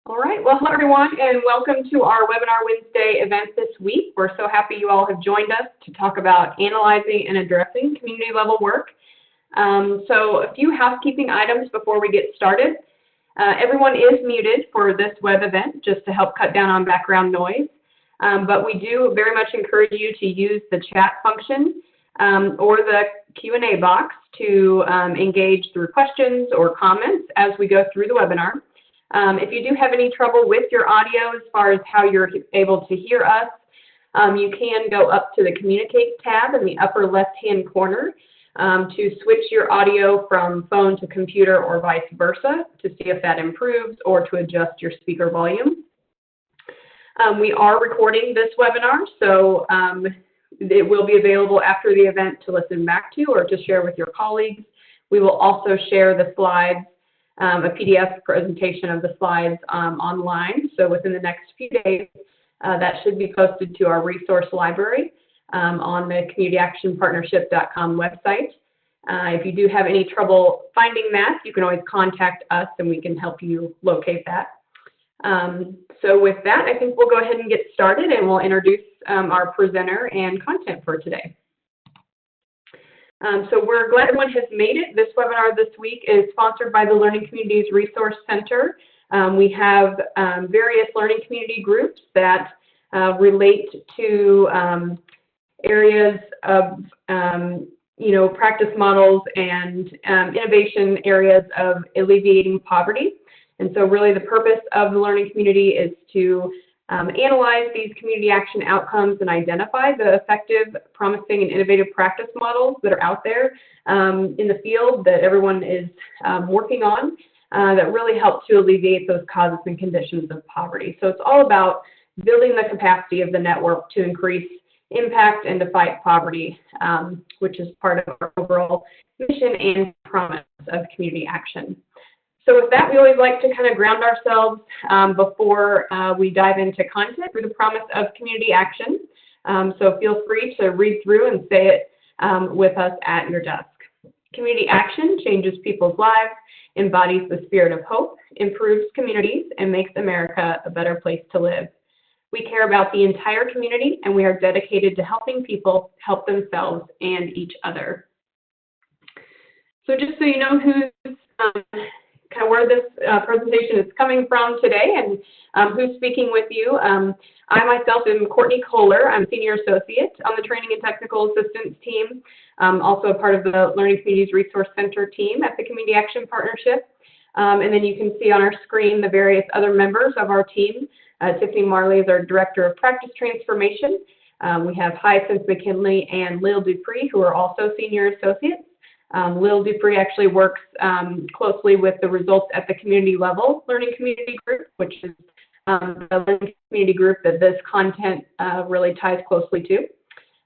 All right, well, hello everyone, and welcome to our Webinar Wednesday event this week. We're so happy you all have joined us to talk about analyzing and addressing community level work. So a few housekeeping items before we get started. Everyone is muted for this web event just to help cut down on background noise. But we do very much encourage you to use the chat function or the Q&A box to engage through questions or comments as we go through the webinar. If you do have any trouble with your audio as far as how you're able to hear us, you can go up to the Communicate tab in the upper left-hand corner to switch your audio from phone to computer or vice versa to see if that improves or to adjust your speaker volume. We are recording this webinar, so it will be available after the event to listen back to or to share with your colleagues. We will also share the slides, a PDF presentation of the slides online. So within the next few days, that should be posted to our resource library on the communityactionpartnership.com website. If you do have any trouble finding that, you can always contact us and we can help you locate that. So with that, I think we'll go ahead and get started and we'll introduce our presenter and content for today. So we're glad everyone has made it. This webinar this week is sponsored by the Learning Communities Resource Center. We have various learning community groups that relate to areas of practice models and innovation areas of alleviating poverty. And so really the purpose of the learning community is to analyze these community action outcomes and identify the effective, promising, and innovative practice models that are out there in the field that everyone is working on that really help to alleviate those causes and conditions of poverty. So it's all about building the capacity of the network to increase impact and to fight poverty, which is part of our overall mission and promise of community action. So with that, we always like to kind of ground ourselves before we dive into content through the promise of community action. So feel free to read through and say it with us at your desk. Community action changes people's lives, embodies the spirit of hope, improves communities, and makes America a better place to live. We care about the entire community, and we are dedicated to helping people help themselves and each other. So just so you know who's kind of where this presentation is coming from today and who's speaking with you. I myself am Courtney Kohler. I'm Senior Associate on the Training and Technical Assistance team, also a part of the Learning Communities Resource Center team at the Community Action Partnership. And then you can see on our screen the various other members of our team. Tiffany Marley is our Director of Practice Transformation. We have Hyacinth McKinley and Lil Dupree, who are also Senior Associates. Lil Dupree actually works closely with the results at the community level learning community group, which is the learning community group that this content really ties closely to.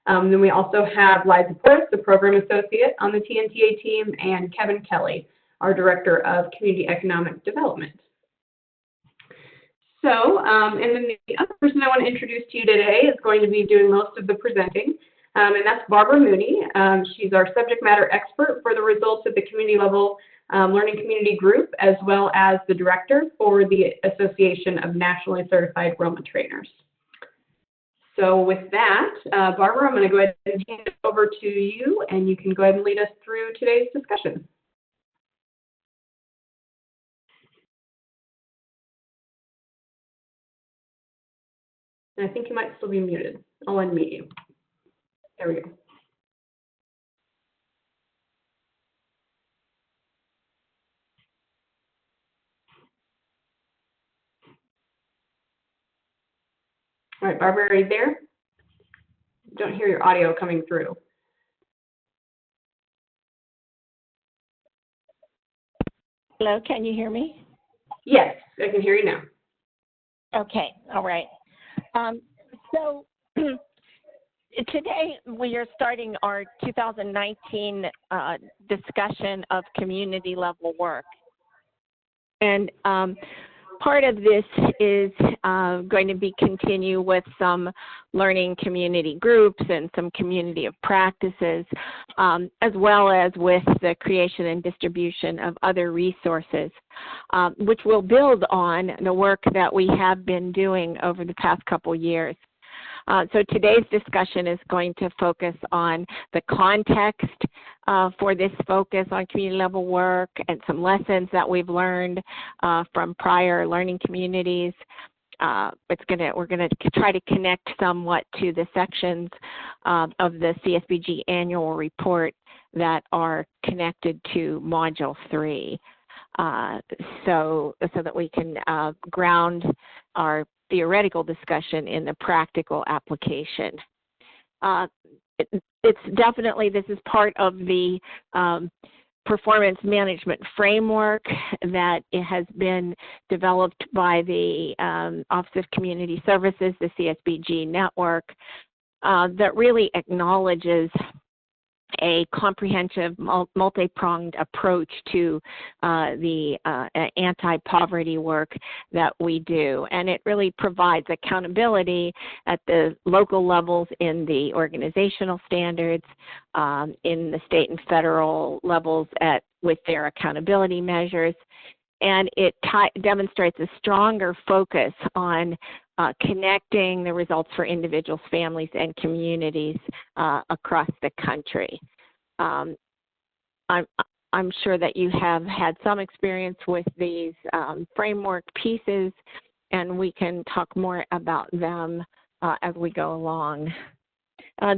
Then we also have Liza Porras, the program associate on the TNTA team, and Kevin Kelly, our Director of Community Economic Development. So, and then the other person I want to introduce to you today is going to be doing most of the presenting. And that's Barbara Mooney. She's our subject matter expert for the results of the community level learning community group, as well as the director for the Association of Nationally Certified Roma Trainers. So with that, Barbara, I'm going to go ahead and hand it over to you, and you can go ahead and lead us through today's discussion. And I think you might still be muted. I'll unmute you. There we go. All right, Barbara, are you there? Don't hear your audio coming through. Hello, can you hear me? Yes, I can hear you now. Okay, all right. So today we are starting our 2019 discussion of community level work. And part of this is going to be continue with some learning community groups and some community of practices, as well as with the creation and distribution of other resources, which will build on the work that we have been doing over the past couple years. So today's discussion is going to focus on the context for this focus on community level work and some lessons that we've learned from prior learning communities. We're going to try to connect somewhat to the sections of the CSBG annual report that are connected to Module 3. So that we can ground our theoretical discussion in the practical application. It's definitely, this is part of the performance management framework that it has been developed by the Office of Community Services, the CSBG network, that really acknowledges a comprehensive, multi-pronged approach to the anti-poverty work that we do. And it really provides accountability at the local levels in the organizational standards, in the state and federal levels with their accountability measures. And it demonstrates a stronger focus on connecting the results for individuals, families, and communities across the country. I'm sure that you have had some experience with these framework pieces, and we can talk more about them as we go along.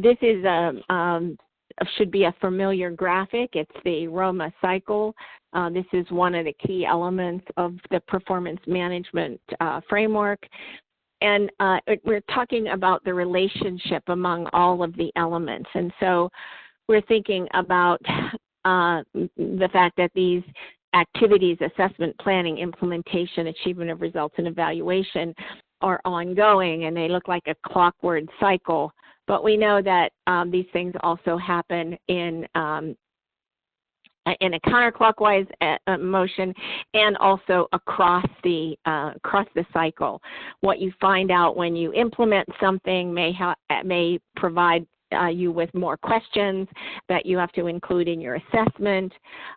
This is should be a familiar graphic. It's the Roma cycle. This is one of the key elements of the performance management framework. And we're talking about the relationship among all of the elements. And so we're thinking about the fact that these activities, assessment, planning, implementation, achievement of results, and evaluation are ongoing, and they look like a clockwork cycle. But we know that these things also happen in a counterclockwise motion, and also across the cycle. What you find out when you implement something may provide you with more questions that you have to include in your assessment.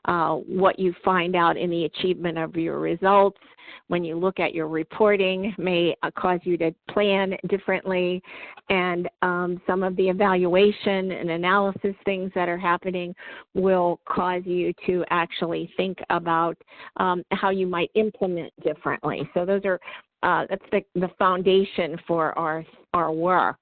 What you find out in the achievement of your results when you look at your reporting may cause you to plan differently, and some of the evaluation and analysis things that are happening will cause you to actually think about how you might implement differently. So those are that's the foundation for our work.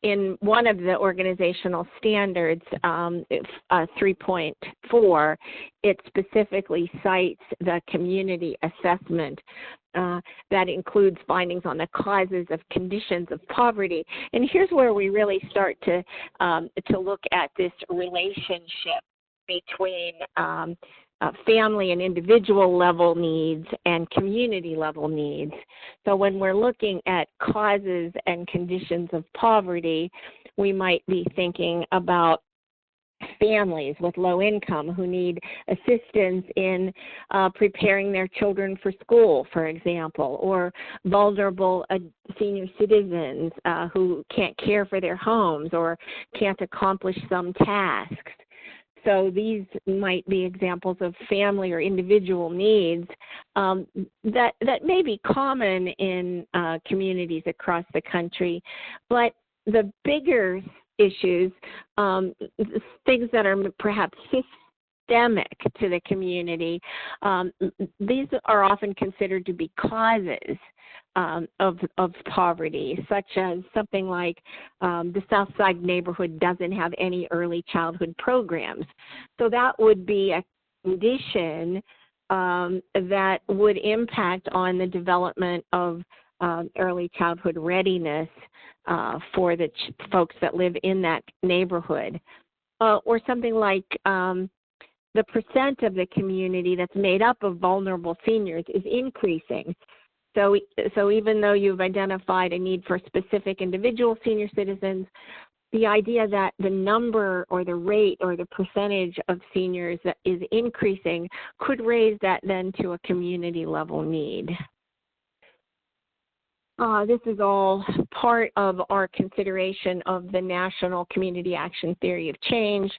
In one of the organizational standards, 3.4, it specifically cites the community assessment that includes findings on the causes of conditions of poverty. And here's where we really start to look at this relationship between family and individual level needs and community level needs. So when we're looking at causes and conditions of poverty, we might be thinking about families with low income who need assistance in preparing their children for school, for example, or vulnerable senior citizens who can't care for their homes or can't accomplish some tasks. So these might be examples of family or individual needs that may be common in communities across the country. But the bigger issues, things that are perhaps systemic to the community, these are often considered to be causes of poverty, such as something like the South Side neighborhood doesn't have any early childhood programs. So that would be a condition that would impact on the development of early childhood readiness for the folks that live in that neighborhood. Or something like the percent of the community that's made up of vulnerable seniors is increasing. So even though you've identified a need for specific individual senior citizens, the idea that the number or the rate or the percentage of seniors that is increasing could raise that then to a community level need. This is all part of our consideration of the National Community Action Theory of Change.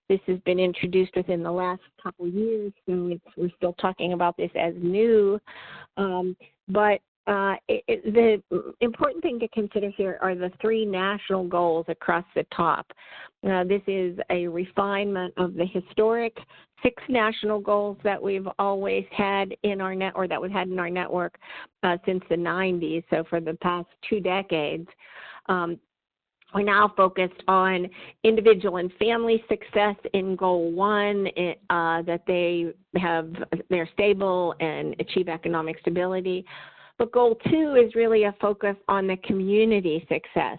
This has been introduced within the last couple of years, so we're still talking about this as new. The important thing to consider here are the 3 national goals across the top. This is a refinement of the historic 6 national goals that we've always had in our net, or that we've had in our network since the 90s, so for the past 2 decades. We're now focused on individual and family success in Goal 1, that they're stable and achieve economic stability. But Goal 2 is really a focus on the community success,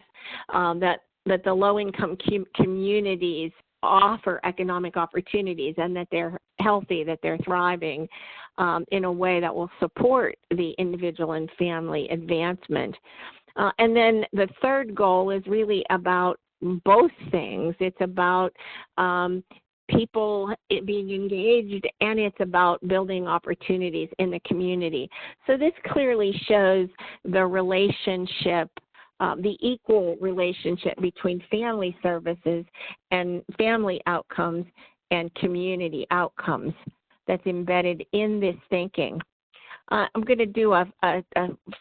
that the low-income communities offer economic opportunities and that they're healthy, that they're thriving in a way that will support the individual and family advancement. And then the third goal is really about both things. It's about people being engaged, and it's about building opportunities in the community. So this clearly shows the relationship, the equal relationship between family services and family outcomes and community outcomes that's embedded in this thinking. I'm going to do a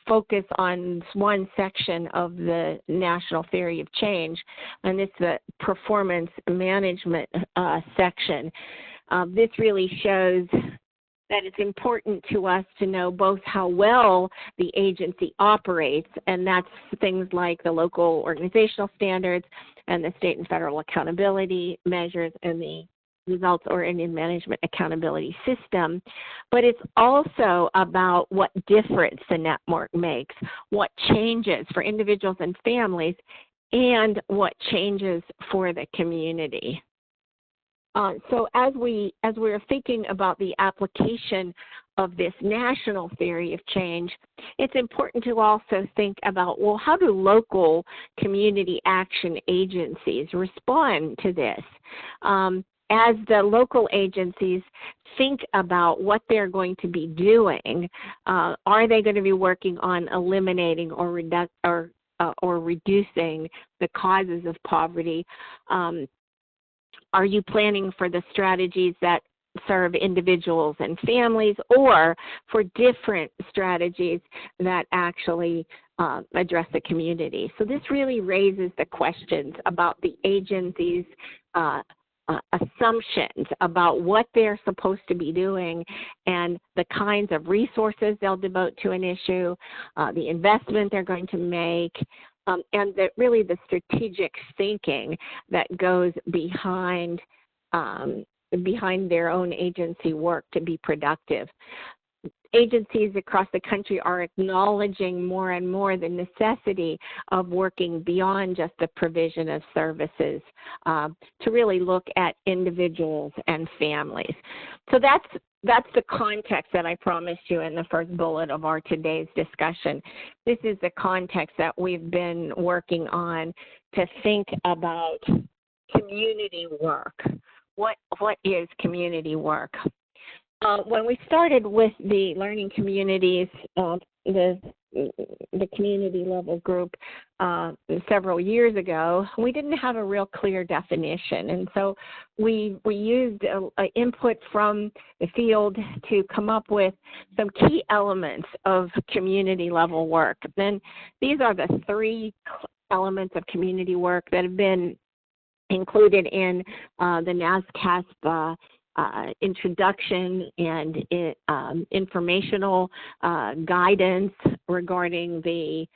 focus on one section of the National Theory of Change, and it's the performance management section. This really shows that it's important to us to know both how well the agency operates, and that's things like the local organizational standards and the state and federal accountability measures and the results oriented management accountability system, but it's also about what difference the network makes, what changes for individuals and families, and what changes for the community. So as we're thinking about the application of this national theory of change, it's important to also think about, well, how do local community action agencies respond to this? As the local agencies think about what they're going to be doing, are they going to be working on eliminating or reducing the causes of poverty? Are you planning for the strategies that serve individuals and families, or for different strategies that actually address the community? So this really raises the questions about the agency's assumptions about what they're supposed to be doing and the kinds of resources they'll devote to an issue, the investment they're going to make, and really the strategic thinking that goes behind their own agency work to be productive. Agencies across the country are acknowledging more and more the necessity of working beyond just the provision of services to really look at individuals and families. So that's the context that I promised you in the first bullet of our today's discussion. This is the context that we've been working on to think about community work. What is community work? When we started with the learning communities, the community level group several years ago, we didn't have a real clear definition. And so we used input from the field to come up with some key elements of community level work. Then these are the 3 elements of community work that have been included in the NASCASP introduction and informational guidance regarding the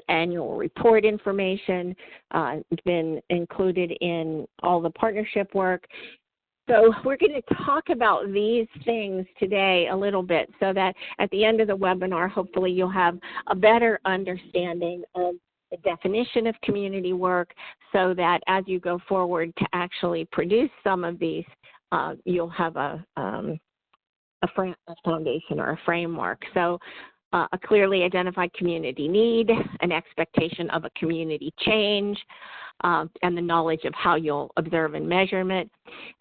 annual report information. It's been included in all the partnership work. So we're going to talk about these things today a little bit so that at the end of the webinar, hopefully you'll have a better understanding of the definition of community work, so that as you go forward to actually produce some of these, you'll have a foundation or a framework. So a clearly identified community need, an expectation of a community change, and the knowledge of how you'll observe and measurement,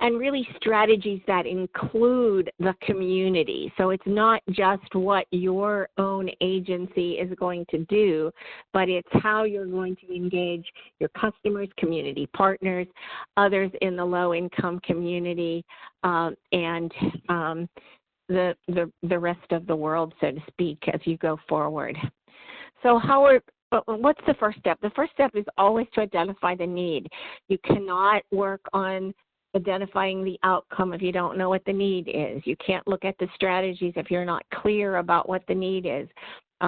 and really strategies that include the community. So it's not just what your own agency is going to do, but it's how you're going to engage your customers, community partners, others in the low-income community, and the rest of the world, so to speak, as you go forward. So what's the first step? The first step is always to identify the need. You cannot work on identifying the outcome if you don't know what the need is. You can't look at the strategies if you're not clear about what the need is,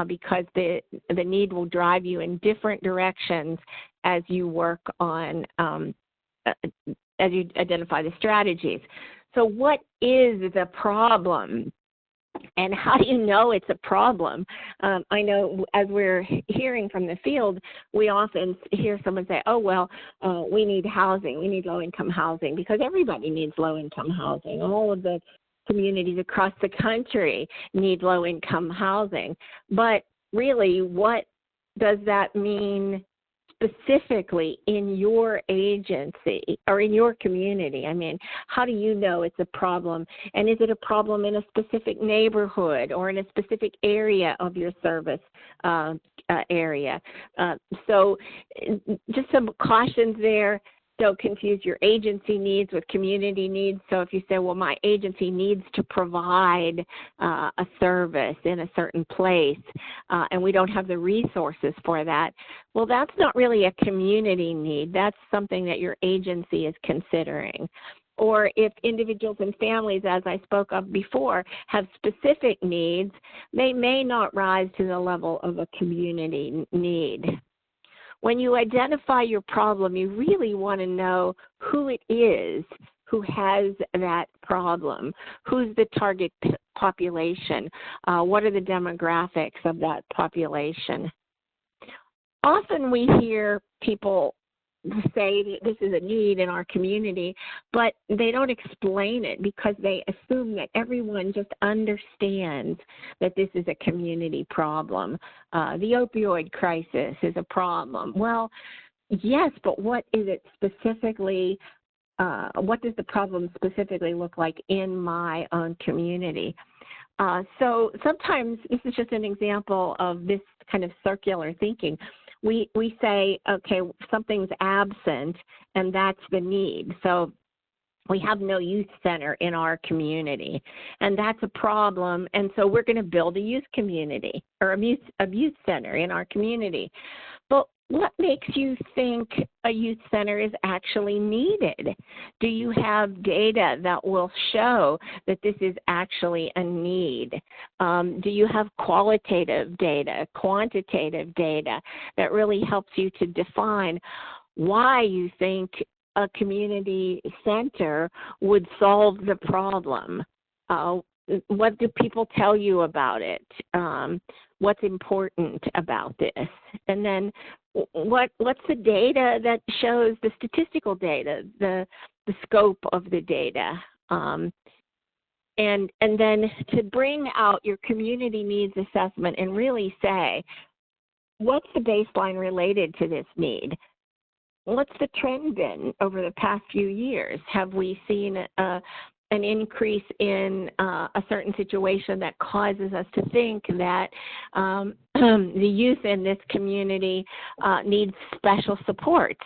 because the need will drive you in different directions as you work on, as you identify the strategies. So what is the problem? And how do you know it's a problem? I know as we're hearing from the field, we often hear someone say, oh, well, we need housing. We need low-income housing, because everybody needs low-income housing. All of the communities across the country need low-income housing. But really, what does that mean specifically in your agency or in your community? I mean, how do you know it's a problem? And is it a problem in a specific neighborhood or in a specific area of your service area? So just some cautions there. Don't confuse your agency needs with community needs. So if you say, well, my agency needs to provide a service in a certain place, and we don't have the resources for that, well, that's not really a community need. That's something that your agency is considering. Or if individuals and families, as I spoke of before, have specific needs, they may not rise to the level of a community need. When you identify your problem, you really want to know who it is who has that problem, who's the target population, what are the demographics of that population. Often we hear people say that this is a need in our community, but they don't explain it because they assume that everyone just understands that this is a community problem. The opioid crisis is a problem. Well, yes, but what is it specifically? What does the problem specifically look like in my own community? So sometimes this is just an example of this kind of circular thinking. We say, okay, something's absent, and that's the need. So we have no youth center in our community, and that's a problem, and so we're going to build a youth community or a youth center in our community. But what makes you think a youth center is actually needed? Do you have data that will show that this is actually a need? Do you have qualitative data, quantitative data that really helps you to define why you think a community center would solve the problem? What do people tell you about it? What's important about this? And then what's the data that shows, the statistical data, the scope of the data? And then to bring out your community needs assessment and really say, what's the baseline related to this need? What's the trend been over the past few years? Have we seen an increase in a certain situation that causes us to think that the youth in this community needs special supports?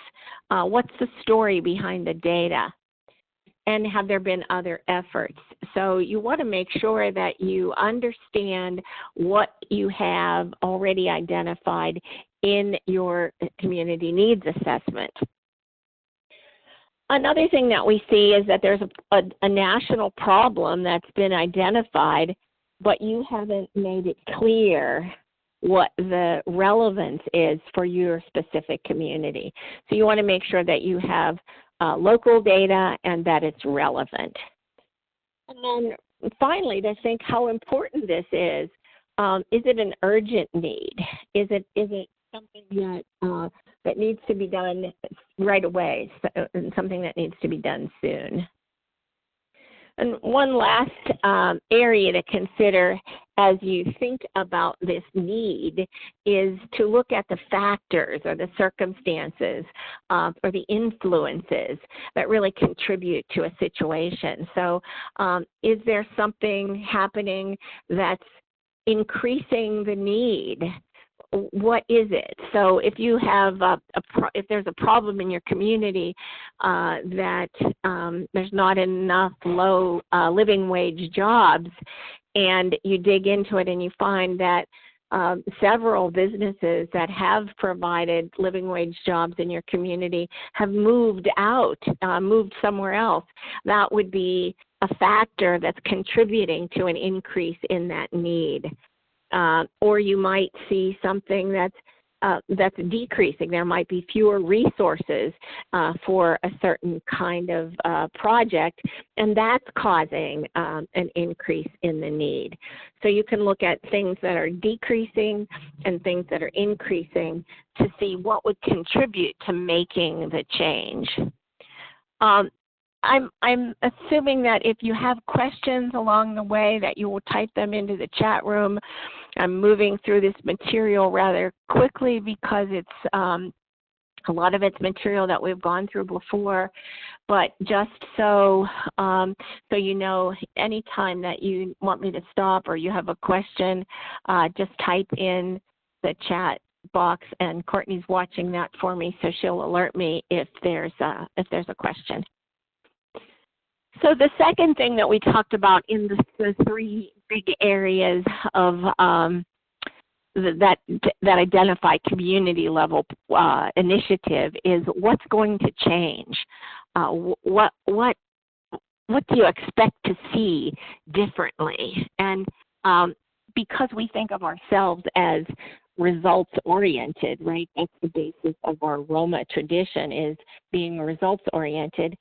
What's the story behind the data? And have there been other efforts? So you want to make sure that you understand what you have already identified in your community needs assessment. Another thing that we see is that there's a national problem that's been identified, but you haven't made it clear what the relevance is for your specific community. So you want to make sure that you have local data and that it's relevant. And then finally, to think how important this is it an urgent need? Is it something that needs to be done right away, and something that needs to be done soon? And one last area to consider as you think about this need is to look at the factors or the circumstances or the influences that really contribute to a situation. So is there something happening that's increasing the need? What is it? So if you have if there's a problem in your community that there's not enough low living wage jobs, and you dig into it and you find that several businesses that have provided living wage jobs in your community have moved out, moved somewhere else, that would be a factor that's contributing to an increase in that need. Or you might see something that's decreasing. There might be fewer resources for a certain kind of project, and that's causing an increase in the need. So you can look at things that are decreasing and things that are increasing to see what would contribute to making the change. I'm assuming that if you have questions along the way that you will type them into the chat room. I'm moving through this material rather quickly because it's a lot of it's material that we've gone through before, but just so you know, anytime that you want me to stop or you have a question, just type in the chat box, and Courtney's watching that for me, so she'll alert me if there's a question. So the second thing that we talked about in the three big areas of that identify community level initiative is what's going to change. What do you expect to see differently? And because we think of ourselves as results oriented, right? That's the basis of our Roma tradition, is being results oriented.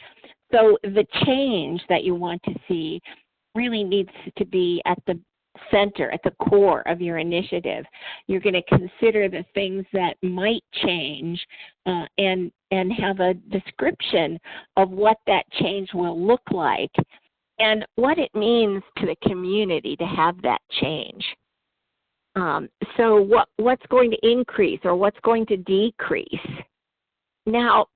So the change that you want to see really needs to be at the center, at the core of your initiative. You're going to consider the things that might change and have a description of what that change will look like and what it means to the community to have that change. So what's going to increase or what's going to decrease? Now,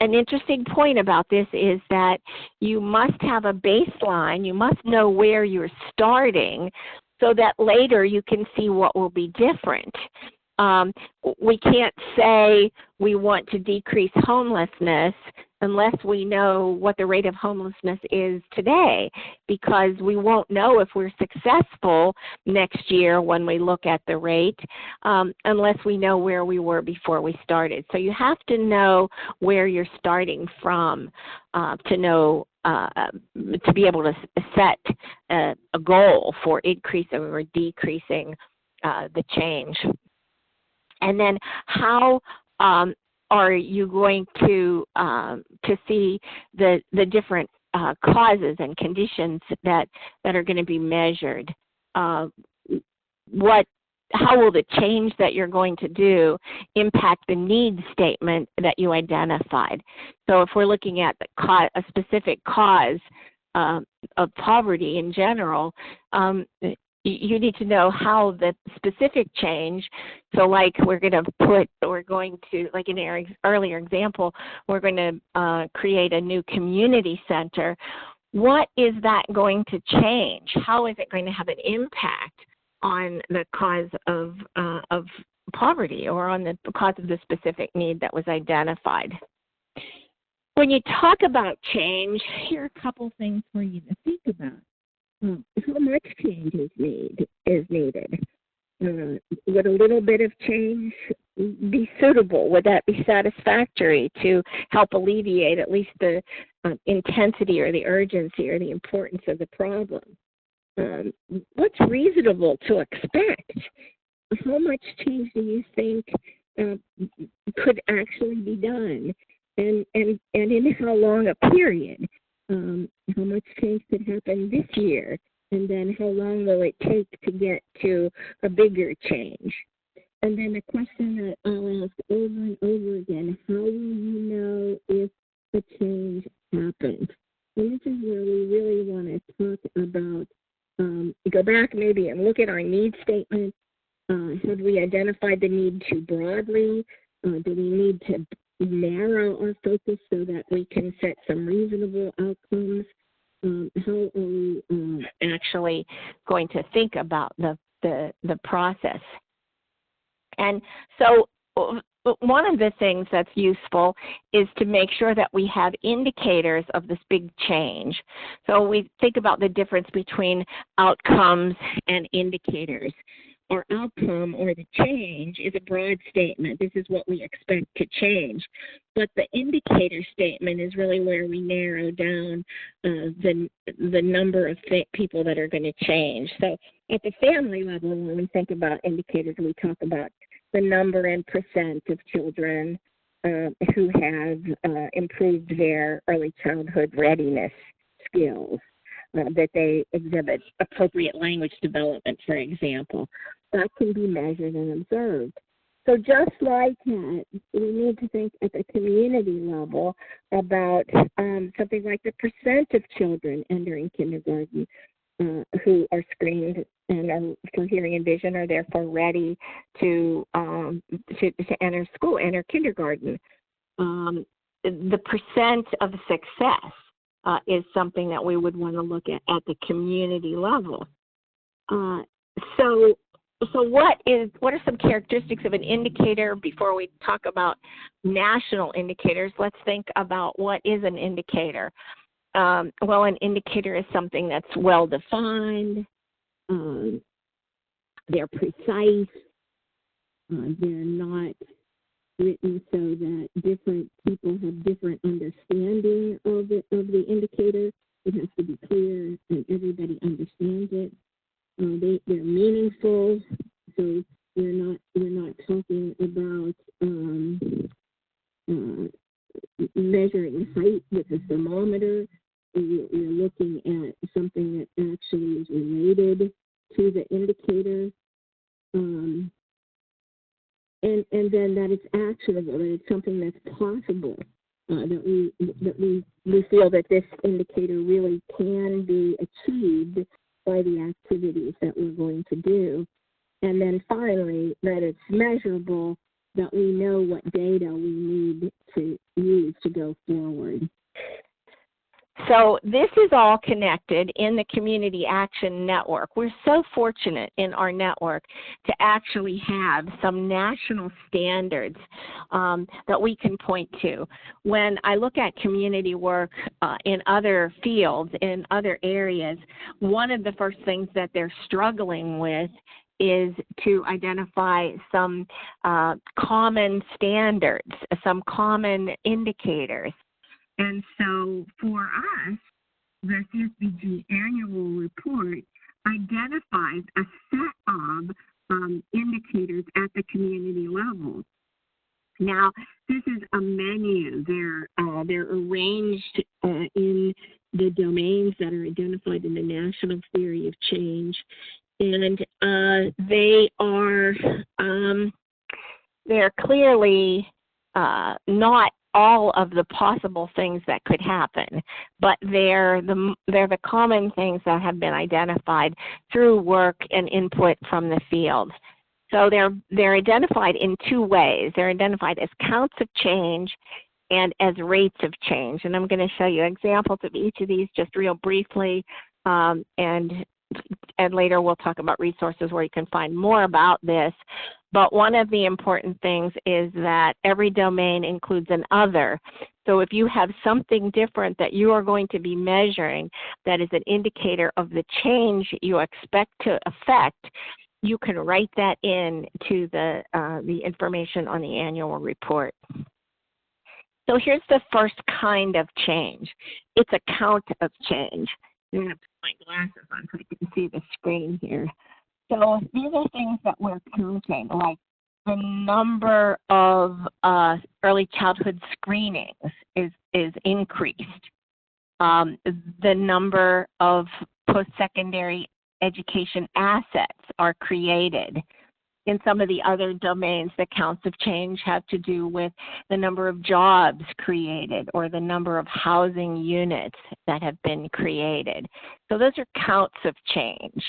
an interesting point about this is that you must have a baseline. You must know where you're starting so that later you can see what will be different. We can't say we want to decrease homelessness unless we know what the rate of homelessness is today, because we won't know if we're successful next year when we look at the rate unless we know where we were before we started. So you have to know where you're starting from to know to be able to set a goal for increasing or decreasing the change. And then how are you going to see the different causes and conditions that are going to be measured? How will the change that you're going to do impact the need statement that you identified? So if we're looking at a specific cause of poverty in general, you need to know how the specific change, so like like in Eric's earlier example, we're going to create a new community center. What is that going to change? How is it going to have an impact on the cause of poverty or on the cause of the specific need that was identified? When you talk about change, here are a couple things for you to think about. How much change is needed? Would a little bit of change be suitable? Would that be satisfactory to help alleviate at least the intensity or the urgency or the importance of the problem? What's reasonable to expect? How much change do you think could actually be done? And in how long a period? How much change could happen this year? And then how long will it take to get to a bigger change? And then the question that I'll ask over and over again, how will you know if the change happened? And this is where we really want to talk about go back maybe and look at our need statement. Have we identified the need too broadly? Do we need to narrow our focus so that we can set some reasonable outcomes? How are we actually going to think about the process? And so one of the things that's useful is to make sure that we have indicators of this big change. So we think about the difference between outcomes and indicators. Our outcome or the change is a broad statement. This is what we expect to change. But the indicator statement is really where we narrow down the number of people that are going to change. So at the family level, when we think about indicators, we talk about the number and percent of children who have improved their early childhood readiness skills, that they exhibit appropriate language development, for example. That can be measured and observed. So just like that, we need to think at the community level about something like the percent of children entering kindergarten who are screened and are for hearing and vision are therefore ready to enter school, enter kindergarten. The percent of success is something that we would want to look at the community level. So what are some characteristics of an indicator before we talk about national indicators? Let's think about what is an indicator. Well, an indicator is something that's well defined. They're precise. They're not written so that different people have different understanding of the indicator. It has to be clear and everybody understands it. They're meaningful, so we're not talking about measuring height with a thermometer. We're looking at something that actually is related to the indicator, and then that it's actionable, that it's something that's possible, that we feel that this indicator really can be achieved by the activities that we're going to do. And then finally, that it's measurable, that we know what data we need to use to go forward. So this is all connected in the Community Action Network. We're so fortunate in our network to actually have some national standards that we can point to. When I look at community work in other fields, in other areas, one of the first things that they're struggling with is to identify some common standards, some common indicators. And so for us, the CSBG annual report identifies a set of indicators at the community level. Now, this is a menu. They're arranged in the domains that are identified in the National Theory of Change, and they're clearly not all of the possible things that could happen, but they're the common things that have been identified through work and input from the field. So they're identified in two ways. They're identified as counts of change and as rates of change. And I'm going to show you examples of each of these just real briefly, and later we'll talk about resources where you can find more about this. But one of the important things is that every domain includes an other. So if you have something different that you are going to be measuring that is an indicator of the change you expect to affect, you can write that in to the information on the annual report. So here's the first kind of change. It's a count of change. I'm going to put my glasses on so you can see the screen here. So these are things that we're counting, like the number of early childhood screenings is increased. The number of post-secondary education assets are created. In some of the other domains, the counts of change have to do with the number of jobs created or the number of housing units that have been created. So those are counts of change.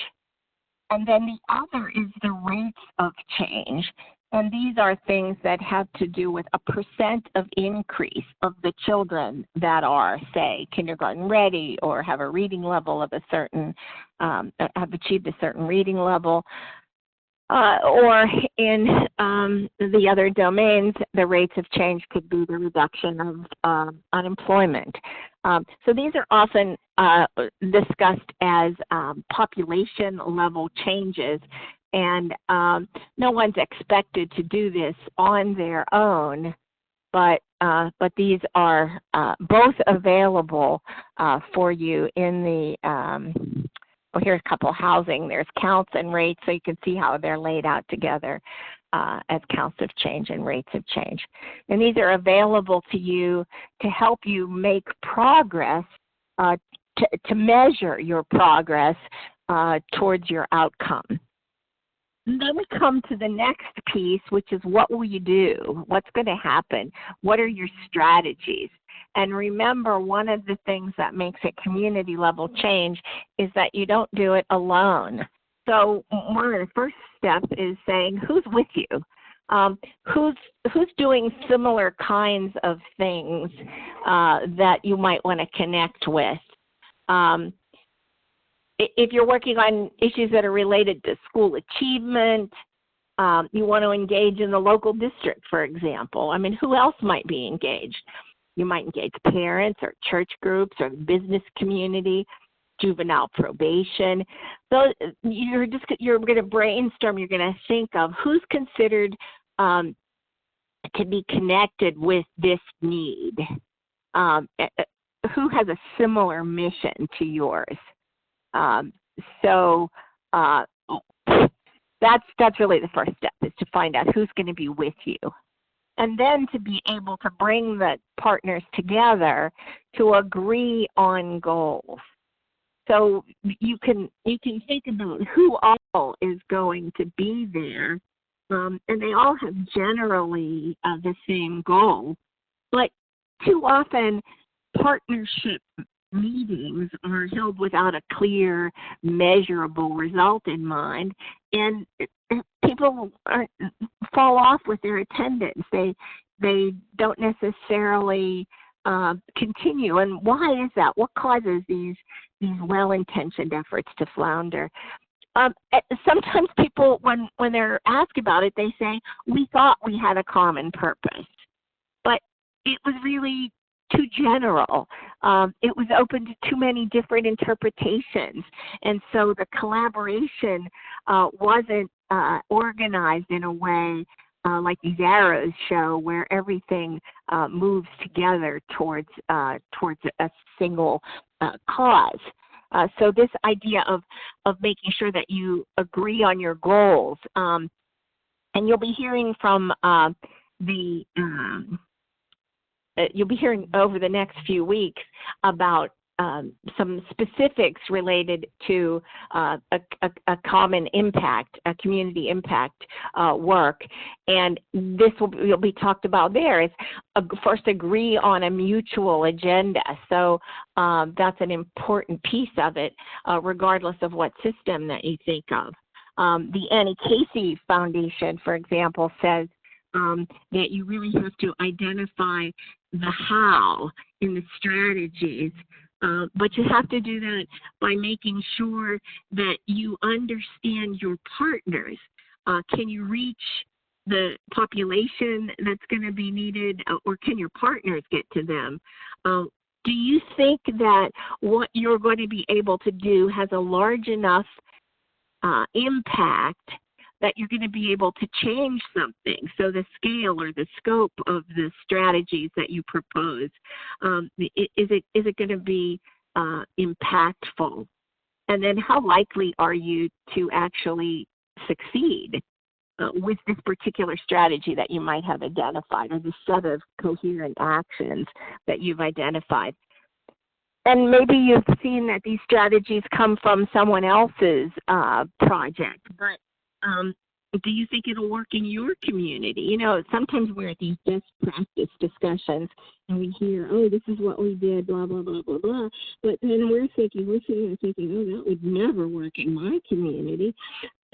And then the other is the rates of change. And these are things that have to do with a percent of increase of the children that are, say, kindergarten ready or have a reading level of a certain, have achieved a certain reading level. Or in the other domains, the rates of change could be the reduction of unemployment. So these are often discussed as population level changes, and no one's expected to do this on their own, but these are both available for you in the well, here's a couple housing. There's counts and rates, so you can see how they're laid out together as counts of change and rates of change. And these are available to you to help you make progress, to measure your progress towards your outcome. And then we come to the next piece, which is what will you do? What's going to happen? What are your strategies? And remember, one of the things that makes it community level change is that you don't do it alone. So one of the first steps is saying, who's with you? Who's doing similar kinds of things that you might want to connect with? If you're working on issues that are related to school achievement, you want to engage in the local district, for example. I mean, who else might be engaged? You might engage parents or church groups or the business community, juvenile probation. So you're going to brainstorm. You're going to think of who's considered to be connected with this need. Who has a similar mission to yours? So that's really the first step, is to find out who's going to be with you. And then to be able to bring the partners together to agree on goals. So you can think about who all is going to be there, and they all have generally the same goal. But too often, partnership meetings are held without a clear, measurable result in mind, and people fall off with their attendance. They don't necessarily continue. And why is that? What causes these well-intentioned efforts to flounder? Sometimes people, when they're asked about it, they say, we thought we had a common purpose, but it was really too general. It was open to too many different interpretations. And so the collaboration wasn't organized in a way like these arrows show, where everything moves together towards a single cause. So this idea of making sure that you agree on your goals, and you'll be hearing from you'll be hearing over the next few weeks about some specifics related to a common impact, a community impact work. And this will be talked about there. Is first agree on a mutual agenda. So that's an important piece of it, regardless of what system that you think of. The Annie Casey Foundation, for example, says that you really have to identify the how in the strategies, but you have to do that by making sure that you understand your partners. Can you reach the population that's going to be needed, or can your partners get to them? Do you think that what you're going to be able to do has a large enough impact that you're going to be able to change something? So the scale or the scope of the strategies that you propose, is it going to be impactful? And then how likely are you to actually succeed with this particular strategy that you might have identified, or the set of coherent actions that you've identified? And maybe you've seen that these strategies come from someone else's project, but do you think it'll work in your community? You know, sometimes we're at these best practice discussions and we hear, oh, this is what we did, blah, blah, blah, blah, blah. But then we're sitting there thinking, oh, that would never work in my community.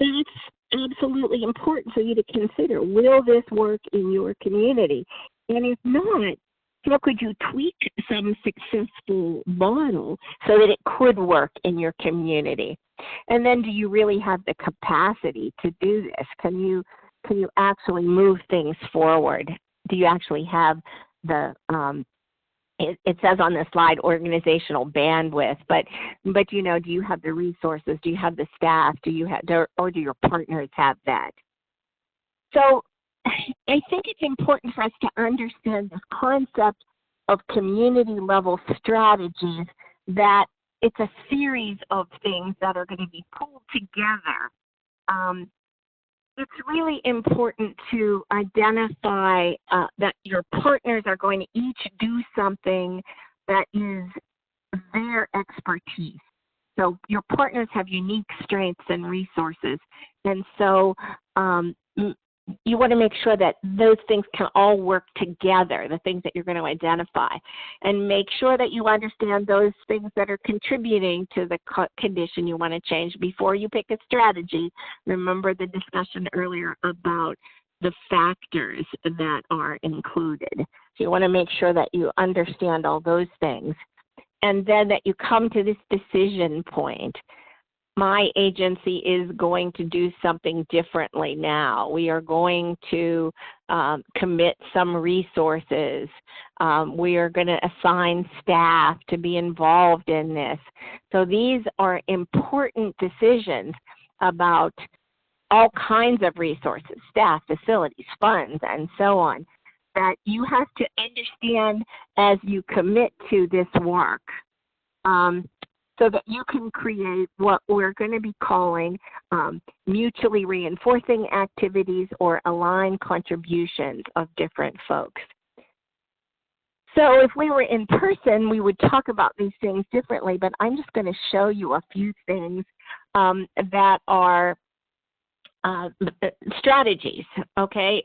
That's absolutely important for you to consider. Will this work in your community? And if not, how could you tweak some successful model so that it could work in your community? And then do you really have the capacity to do this? Can you actually move things forward? Do you actually have the it says on the slide organizational bandwidth, but you know, do you have the resources? Do you have the staff? Do your partners have that? So I think it's important for us to understand this concept of community level strategies, that it's a series of things that are going to be pulled together. It's really important to identify that your partners are going to each do something that is their expertise. So your partners have unique strengths and resources, and so you want to make sure that those things can all work together, the things that you're going to identify, and make sure that you understand those things that are contributing to the condition you want to change before you pick a strategy. Remember the discussion earlier about the factors that are included. So you want to make sure that you understand all those things, and then that you come to this decision point. My agency is going to do something differently now. We are going to commit some resources. We are going to assign staff to be involved in this. So these are important decisions about all kinds of resources, staff, facilities, funds, and so on, that you have to understand as you commit to this work. So that you can create what we're going to be calling mutually reinforcing activities or aligned contributions of different folks. So if we were in person, we would talk about these things differently, but I'm just going to show you a few things that are strategies, okay?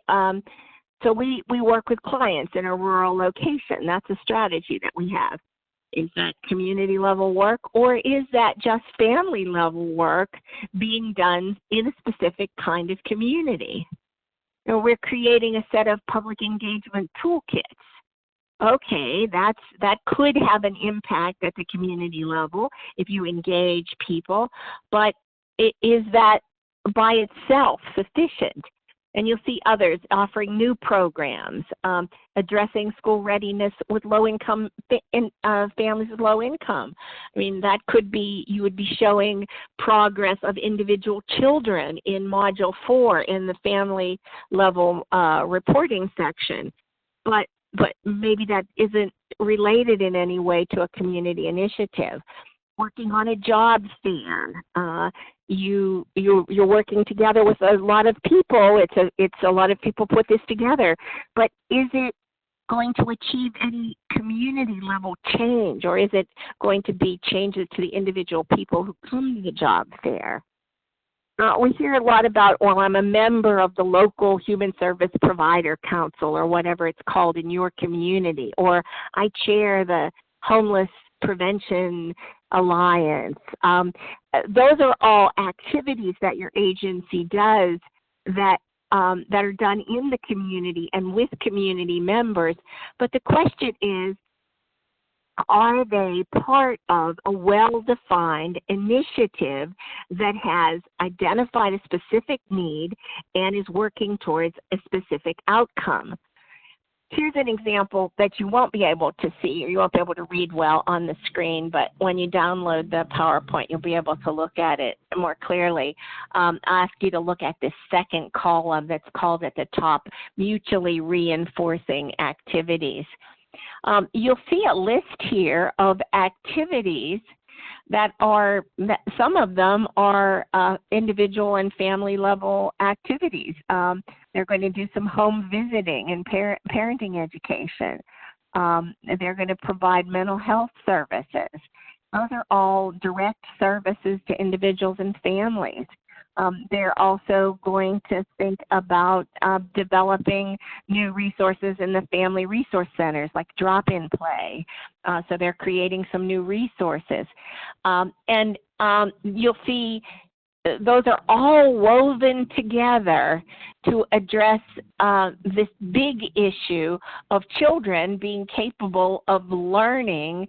So we work with clients in a rural location. That's a strategy that we have. Is that community level work, or is that just family level work being done in a specific kind of community? So we're creating a set of public engagement toolkits. Okay, that could have an impact at the community level if you engage people, but is that by itself sufficient? And you'll see others offering new programs, addressing school readiness with low-income families with low income. I mean, that could be, you would be showing progress of individual children in Module 4 in the family level reporting section. But maybe that isn't related in any way to a community initiative. Working on a job fair. You're working together with a lot of people. It's a lot of people put this together. But is it going to achieve any community level change, or is it going to be changes to the individual people who come to the job fair? We hear a lot about, well, I'm a member of the local human service provider council, or whatever it's called in your community, or I chair the homeless prevention alliance. Those are all activities that your agency does that are done in the community and with community members. But the question is, are they part of a well-defined initiative that has identified a specific need and is working towards a specific outcome? Here's an example that you won't be able to see, or you won't be able to read well on the screen, but when you download the PowerPoint, you'll be able to look at it more clearly. I ask you to look at this second column that's called at the top, mutually reinforcing activities. You'll see a list here of activities that are, some of them are individual and family level activities. They're going to do some home visiting and parenting education. They're going to provide mental health services. Those are all direct services to individuals and families. they're also going to think about developing new resources in the family resource centers, like drop-in play. So they're creating some new resources. And you'll see those are all woven together to address this big issue of children being capable of learning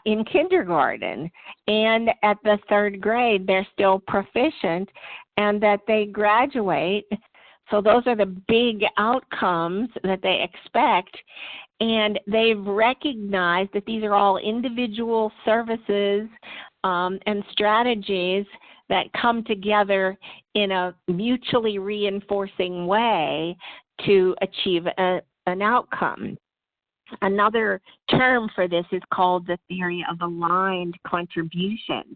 in kindergarten, and at the 3rd grade they're still proficient, and that they graduate. So those are the big outcomes that they expect, and they've recognized that these are all individual services and strategies that come together in a mutually reinforcing way to achieve an outcome. Another term for this is called the theory of aligned contributions.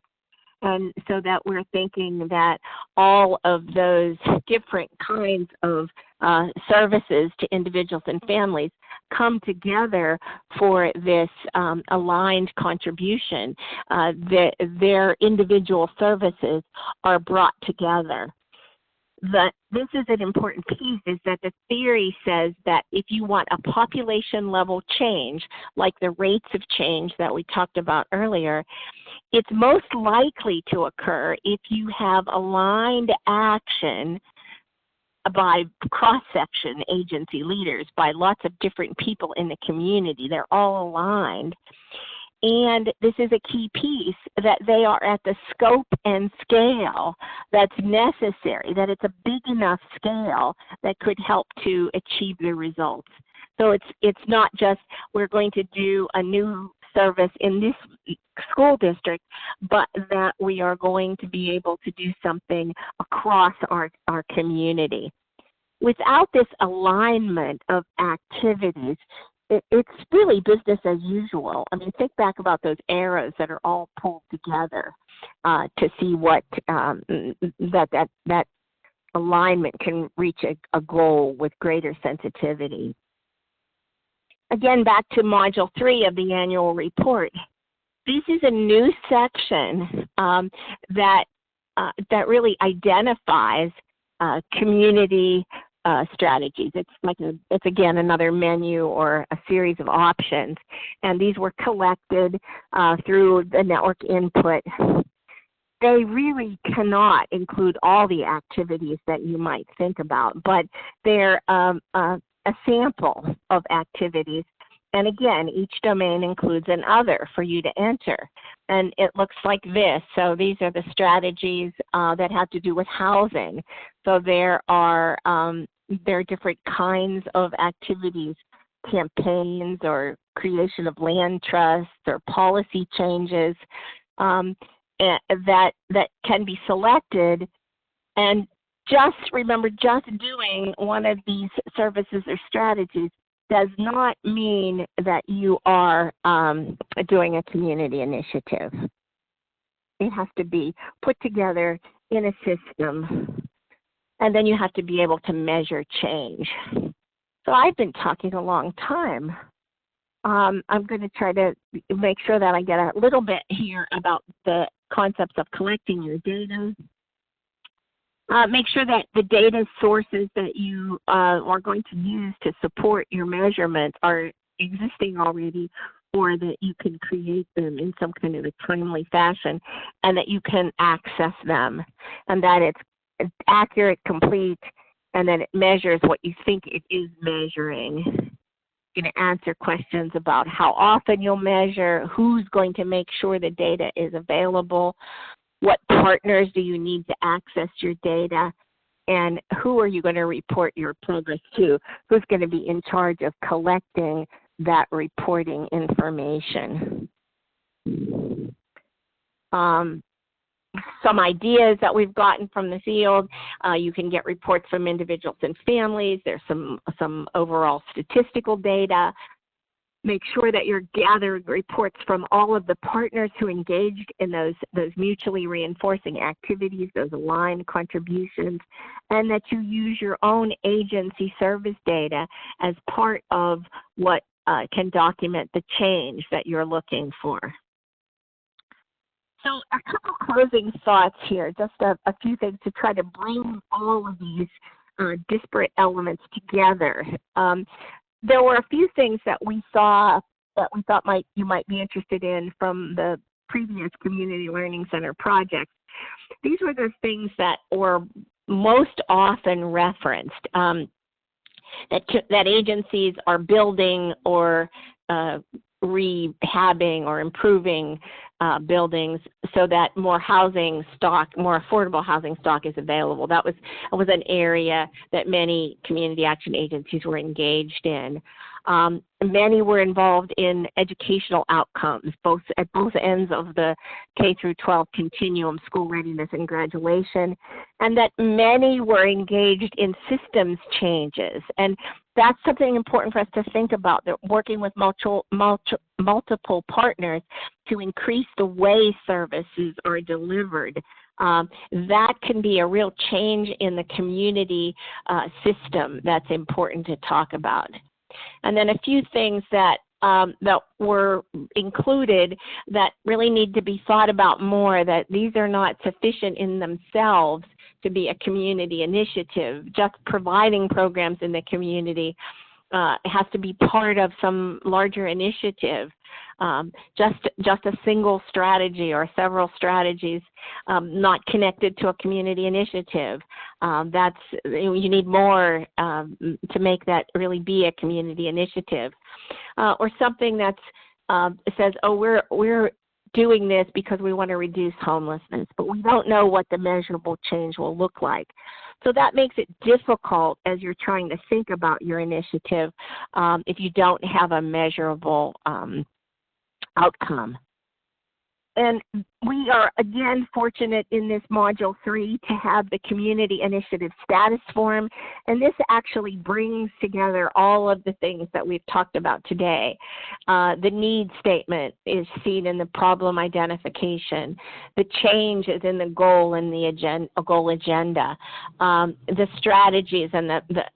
And so that we're thinking that all of those different kinds of services to individuals and families come together for this aligned contribution. Their individual services are brought together. This is an important piece, is that the theory says that if you want a population level change, like the rates of change that we talked about earlier, it's most likely to occur if you have aligned action by cross-section agency leaders, by lots of different people in the community. They're all aligned. And this is a key piece, that they are at the scope and scale that's necessary, that it's a big enough scale that could help to achieve the results. So it's not just we're going to do a new service in this school district, but that we are going to be able to do something across our community. Without this alignment of activities, it's really business as usual. I mean, think back about those arrows that are all pulled together to see what that alignment can reach a goal with greater sensitivity. Again, back to Module 3 of the annual report. This is a new section that really identifies community strategies. It's again another menu or a series of options, and these were collected through the network input. They really cannot include all the activities that you might think about, but they're a sample of activities. And again, each domain includes an other for you to enter. And it looks like this. So these are the strategies that have to do with housing. So there are different kinds of activities, campaigns or creation of land trusts or policy changes that can be selected. And just remember, just doing one of these services or strategies does not mean that you are doing a community initiative. It has to be put together in a system, and then you have to be able to measure change. So I've been talking a long time. I'm going to try to make sure that I get a little bit here about the concepts of collecting your data. Make sure that the data sources that you are going to use to support your measurements are existing already, or that you can create them in some kind of a timely fashion, and that you can access them, and that it's accurate, complete, and that it measures what you think it is measuring. You're going to answer questions about how often you'll measure, who's going to make sure the data is available, what partners do you need to access your data, and who are you going to report your progress to? Who's going to be in charge of collecting that reporting information? Some ideas that we've gotten from the field. You can get reports from individuals and families. There's some overall statistical data. Make sure that you're gathering reports from all of the partners who engaged in those mutually reinforcing activities, those aligned contributions, and that you use your own agency service data as part of what can document the change that you're looking for. So a couple closing thoughts here, just a few things to try to bring all of these disparate elements together. There were a few things that we saw that we thought you might be interested in from the previous Community Learning Center projects. These were the things that were most often referenced, that agencies are building or rehabbing or improving buildings so that more housing stock, more affordable housing stock is available. That was an area that many community action agencies were engaged in. Many were involved in educational outcomes, at both ends of the K through 12 continuum, school readiness and graduation, and that many were engaged in systems changes. And that's something important for us to think about, that working with multiple partners to increase the way services are delivered. That can be a real change in the community system that's important to talk about. And then a few things that were included that really need to be thought about more, that these are not sufficient in themselves to be a community initiative. Just providing programs in the community has to be part of some larger initiative. Just a single strategy or several strategies not connected to a community initiative. You need more to make that really be a community initiative. Or something that says, oh, we're doing this because we want to reduce homelessness, but we don't know what the measurable change will look like. So that makes it difficult as you're trying to think about your initiative if you don't have a measurable outcome. And we are, again, fortunate in this Module 3 to have the Community Initiative Status Form, and this actually brings together all of the things that we've talked about today. The need statement is seen in the problem identification. The change is in the goal and the goal agenda. The strategies and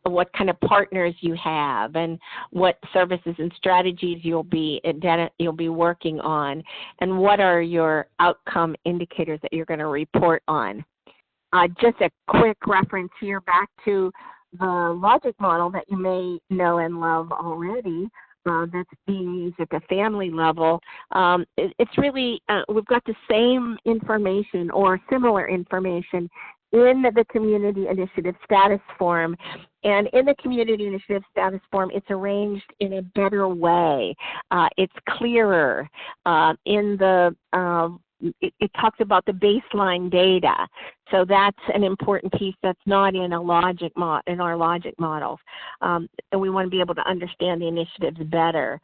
what kind of partners you have, and what services and strategies you'll be working on, and what are your outcome indicators that you're going to report on. Just a quick reference here back to the logic model that you may know and love already, that's being used at the family level. It's really, we've got the same information or similar information in the Community Initiative Status Form. And in the Community Initiative Status Form, it's arranged in a better way. It's clearer. It talks about the baseline data. So that's an important piece that's not in our logic models. And we want to be able to understand the initiatives better.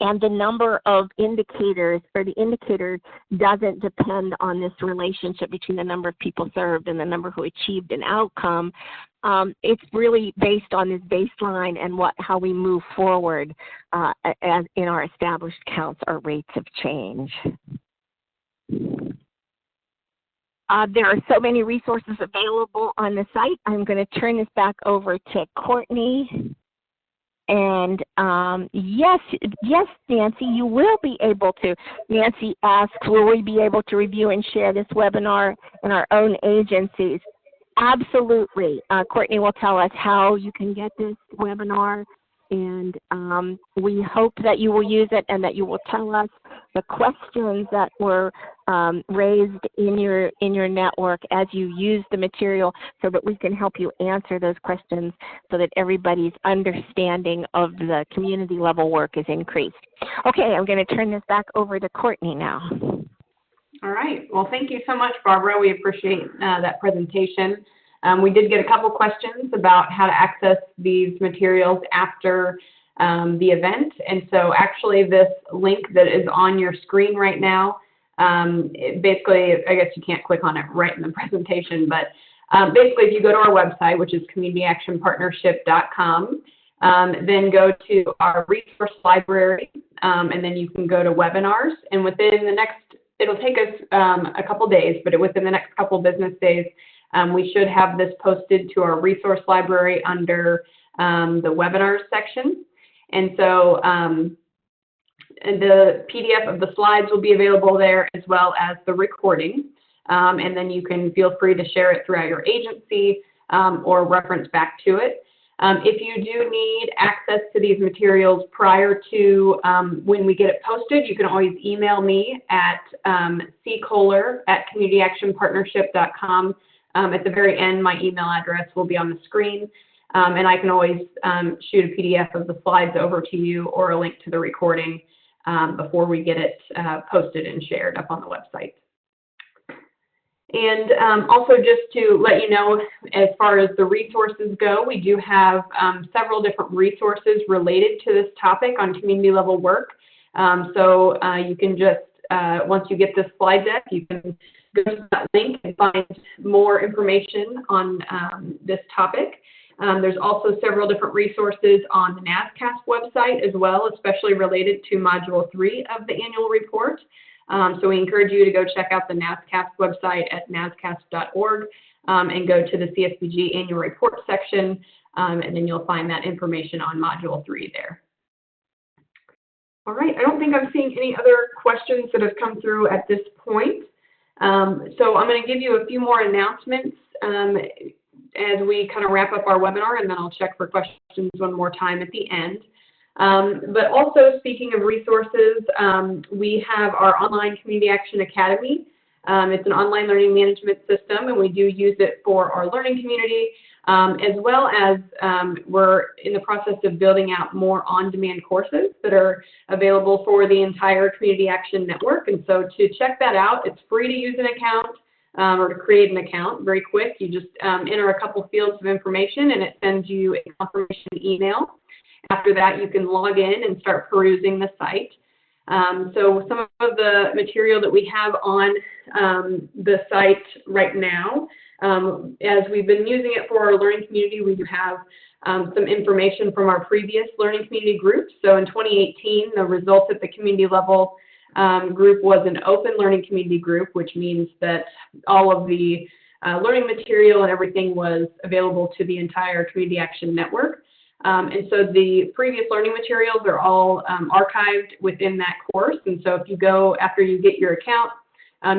And the number of indicators, or the indicator, doesn't depend on this relationship between the number of people served and the number who achieved an outcome. It's really based on this baseline and how we move forward as in our established counts or rates of change. There are so many resources available on the site. I'm going to turn this back over to Courtney. And yes, Nancy, you will be able to. Nancy asks, will we be able to review and share this webinar in our own agencies? Absolutely. Courtney will tell us how you can get this webinar, and we hope that you will use it and that you will tell us the questions that were raised in your network as you use the material, so that we can help you answer those questions so that everybody's understanding of the community level work is increased. Okay, I'm going to turn this back over to Courtney now. All right. Well, thank you so much, Barbara. We appreciate that presentation. We did get a couple questions about how to access these materials after the event. And so actually this link that is on your screen right now, basically, I guess you can't click on it right in the presentation, but basically if you go to our website, which is communityactionpartnership.com, then go to our resource library, and then you can go to webinars. And within the next, it'll take us a couple days, but within the next couple business days, we should have this posted to our resource library under the webinars section. And so the PDF of the slides will be available there, as well as the recording. And then you can feel free to share it throughout your agency or reference back to it. If you do need access to these materials prior to when we get it posted, you can always email me at ckohler@communityactionpartnership.com. At the very end, my email address will be on the screen, and I can always shoot a PDF of the slides over to you or a link to the recording before we get it posted and shared up on the website. And also just to let you know, as far as the resources go, we do have several different resources related to this topic on community level work. So you can just, once you get this slide deck, you can go to that link and find more information on this topic. There's also several different resources on the NASCASP website as well, especially related to Module 3 of the annual report. So we encourage you to go check out the NASCASP website at nascasp.org and go to the CSBG annual report section, and then you'll find that information on Module 3 there. All right, I don't think I'm seeing any other questions that have come through at this point. So I'm going to give you a few more announcements as we kind of wrap up our webinar, and then I'll check for questions one more time at the end. But also, speaking of resources, we have our online Community Action Academy. It's an online learning management system, and we do use it for our learning community, as well as we're in the process of building out more on-demand courses that are available for the entire Community Action Network. And so to check that out, it's free to use an account or to create an account very quick. You just enter a couple fields of information, and it sends you a confirmation email. After that, you can log in and start perusing the site. So some of the material that we have on the site right now, as we've been using it for our learning community, we do have some information from our previous learning community groups. So in 2018, the results at the community level group was an open learning community group, which means that all of the learning material and everything was available to the entire Community Action Network. And so the previous learning materials are all archived within that course. And so if you go, after you get your account,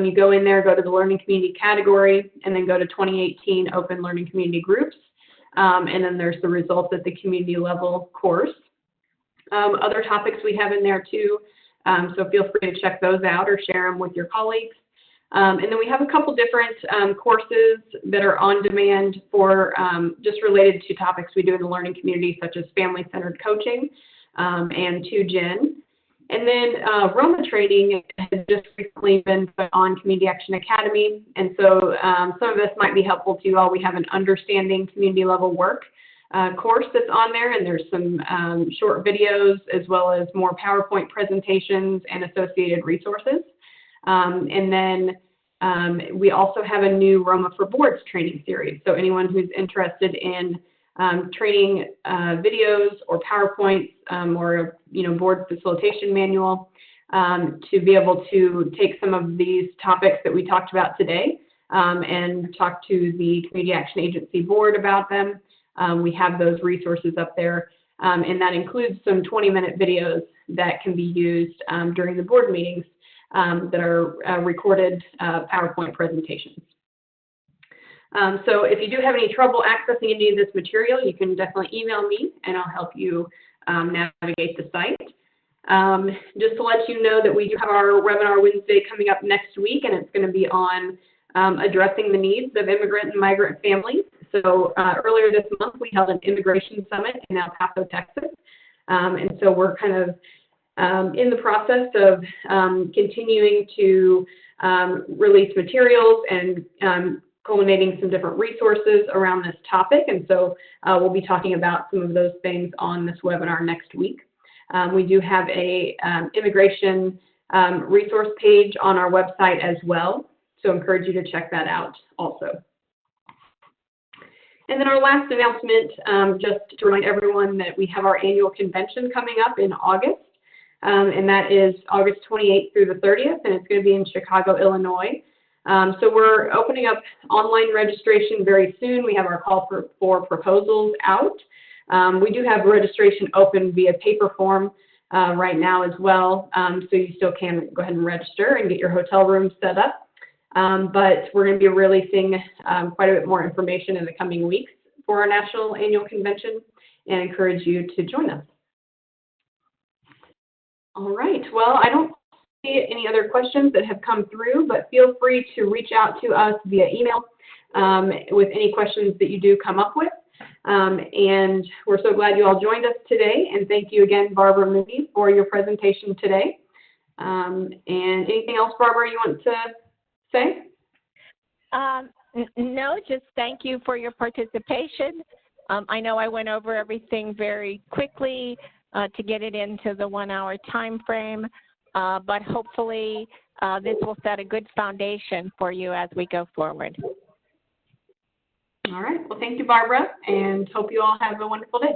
you go in there, go to the learning community category, and then go to 2018 open learning community groups. And then there's the results at the community level course. Other topics we have in there too. So feel free to check those out or share them with your colleagues. And then we have a couple different courses that are on demand for just related to topics we do in the learning community, such as family-centered coaching and 2Gen. And then Roma training has just recently been put on Community Action Academy. And so some of this might be helpful to you all. We have an Understanding Community Level Work course that's on there, and there's some short videos as well as more PowerPoint presentations and associated resources. And then we also have a new Roma for Boards training series. So anyone who's interested in training videos or PowerPoints or board facilitation manual to be able to take some of these topics that we talked about today and talk to the Community Action Agency board about them. We have those resources up there, and that includes some 20-minute videos that can be used during the board meetings that are recorded PowerPoint presentations. So if you do have any trouble accessing any of this material, you can definitely email me and I'll help you navigate the site. Just to let you know that we do have our webinar Wednesday coming up next week, and it's going to be on addressing the needs of immigrant and migrant families. So earlier this month, we held an immigration summit in El Paso, Texas. And so we're kind of in the process of continuing to release materials and culminating some different resources around this topic. And so we'll be talking about some of those things on this webinar next week. We do have a immigration resource page on our website as well. So I encourage you to check that out also. And then our last announcement, just to remind everyone that we have our annual convention coming up in August. And that is August 28th through the 30th, and it's going to be in Chicago, Illinois. So we're opening up online registration very soon. We have our call for proposals out. We do have registration open via paper form right now as well, so you still can go ahead and register and get your hotel room set up. But we're going to be releasing quite a bit more information in the coming weeks for our National Annual Convention and encourage you to join us. All right, well, I don't see any other questions that have come through, but feel free to reach out to us via email with any questions that you do come up with. And we're so glad you all joined us today. And thank you again, Barbara Moody, for your presentation today. And anything else, Barbara, you want to say? No, just thank you for your participation. I know I went over everything very quickly to get it into the 1 hour time frame, but hopefully this will set a good foundation for you as we go forward. All right. Well, thank you, Barbara, and hope you all have a wonderful day.